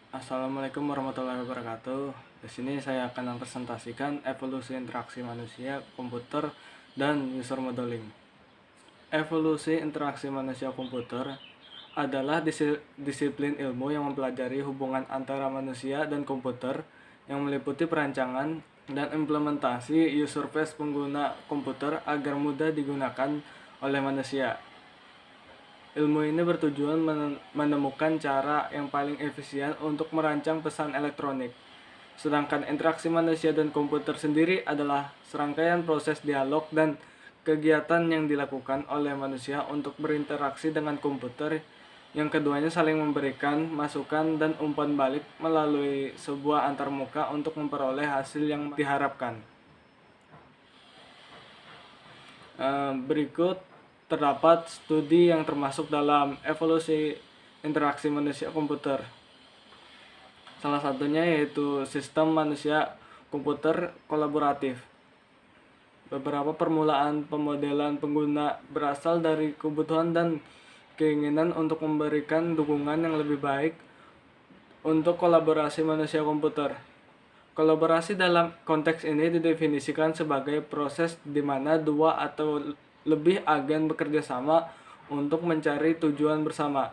Assalamualaikum warahmatullahi wabarakatuh. Di sini saya akan mempresentasikan evolusi interaksi manusia, komputer, dan user modeling. Evolusi interaksi manusia komputer adalah disiplin ilmu yang mempelajari hubungan antara manusia dan komputer yang meliputi perancangan dan implementasi user face pengguna komputer agar mudah digunakan oleh manusia. Ilmu ini bertujuan menemukan cara yang paling efisien untuk merancang pesan elektronik. Sedangkan interaksi manusia dan komputer sendiri adalah serangkaian proses dialog dan kegiatan yang dilakukan oleh manusia untuk berinteraksi dengan komputer yang keduanya saling memberikan masukan dan umpan balik melalui sebuah antarmuka untuk memperoleh hasil yang diharapkan. Berikut terdapat studi yang termasuk dalam evolusi interaksi manusia komputer. Salah satunya yaitu sistem manusia komputer kolaboratif. Beberapa permulaan pemodelan pengguna berasal dari kebutuhan dan keinginan untuk memberikan dukungan yang lebih baik untuk kolaborasi manusia komputer. Kolaborasi dalam konteks ini didefinisikan sebagai proses di mana dua atau lebih agen bekerja sama untuk mencari tujuan bersama.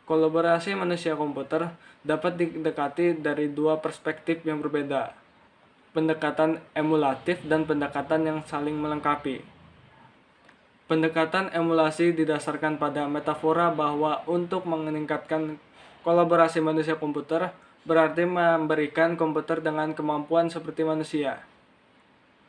Kolaborasi manusia komputer dapat didekati dari dua perspektif yang berbeda, pendekatan emulatif dan pendekatan yang saling melengkapi. Pendekatan emulasi didasarkan pada metafora bahwa untuk meningkatkan kolaborasi manusia komputer berarti memberikan komputer dengan kemampuan seperti manusia.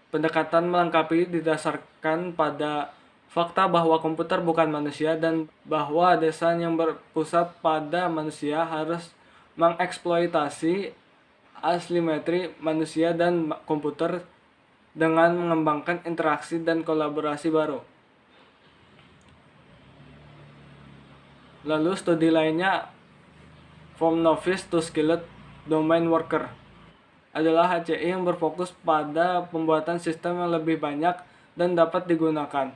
Pendekatan melengkapi didasarkan pada fakta bahwa komputer bukan manusia dan bahwa desain yang berpusat pada manusia harus mengeksploitasi asimetri manusia dan komputer dengan mengembangkan interaksi dan kolaborasi baru. Lalu studi lainnya, From Novice to Skilled Domain Worker, adalah HCI yang berfokus pada pembuatan sistem yang lebih banyak dan dapat digunakan.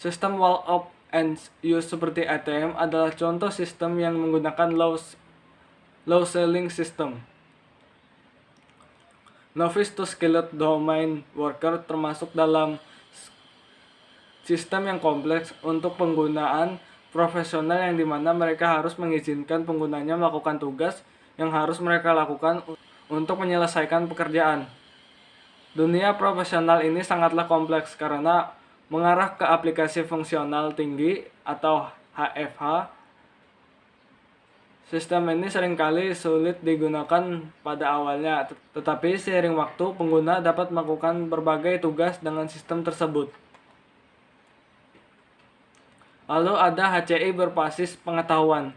Sistem wall up and use seperti ATM adalah contoh sistem yang menggunakan low ceiling system. Novice to Skilled Domain Worker termasuk dalam sistem yang kompleks untuk penggunaan profesional yang dimana mereka harus mengizinkan penggunanya melakukan tugas yang harus mereka lakukan untuk menyelesaikan pekerjaan. Dunia profesional ini sangatlah kompleks karena mengarah ke aplikasi fungsional tinggi atau HFH. Sistem ini seringkali sulit digunakan pada awalnya, tetapi seiring waktu pengguna dapat melakukan berbagai tugas dengan sistem tersebut. Lalu ada HCI berbasis pengetahuan.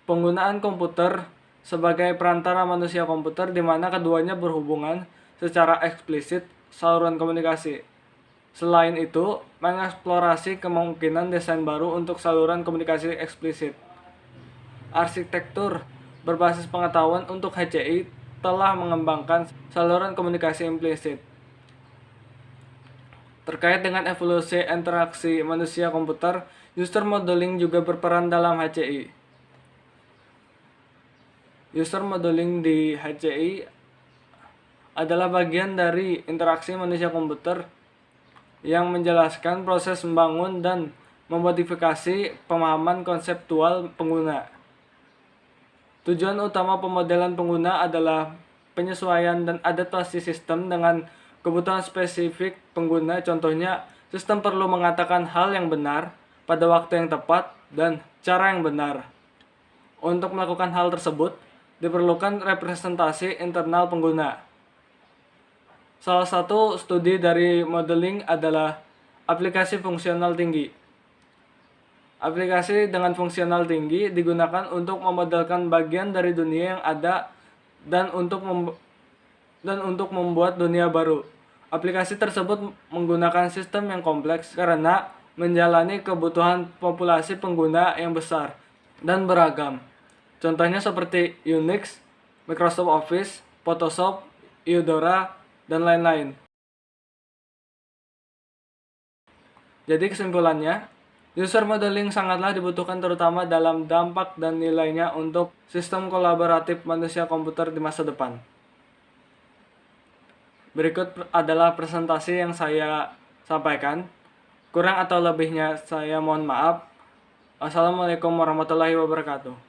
Penggunaan komputer sebagai perantara manusia komputer di mana keduanya berhubungan secara eksplisit saluran komunikasi. Selain itu, mengeksplorasi kemungkinan desain baru untuk saluran komunikasi eksplisit. Arsitektur berbasis pengetahuan untuk HCI telah mengembangkan saluran komunikasi implisit. Terkait dengan evolusi interaksi manusia komputer, user modeling juga berperan dalam HCI. User modeling di HCI adalah bagian dari interaksi manusia komputer yang menjelaskan proses membangun dan memodifikasi pemahaman konseptual pengguna. Tujuan utama pemodelan pengguna adalah penyesuaian dan adaptasi sistem dengan kebutuhan spesifik pengguna. Contohnya, sistem perlu mengatakan hal yang benar pada waktu yang tepat dan cara yang benar. Untuk melakukan hal tersebut, diperlukan representasi internal pengguna. Salah satu studi dari modeling adalah aplikasi fungsional tinggi. Aplikasi dengan fungsional tinggi digunakan untuk memodelkan bagian dari dunia yang ada dan untuk membuat dunia baru. Aplikasi tersebut menggunakan sistem yang kompleks karena menjalani kebutuhan populasi pengguna yang besar dan beragam. Contohnya seperti Unix, Microsoft Office, Photoshop, Eudora, dan lain-lain. Jadi kesimpulannya, User modeling sangatlah dibutuhkan terutama dalam dampak dan nilainya untuk sistem kolaboratif manusia komputer di masa depan. Berikut adalah presentasi yang saya sampaikan. Kurang atau lebihnya saya mohon maaf. Assalamualaikum warahmatullahi wabarakatuh.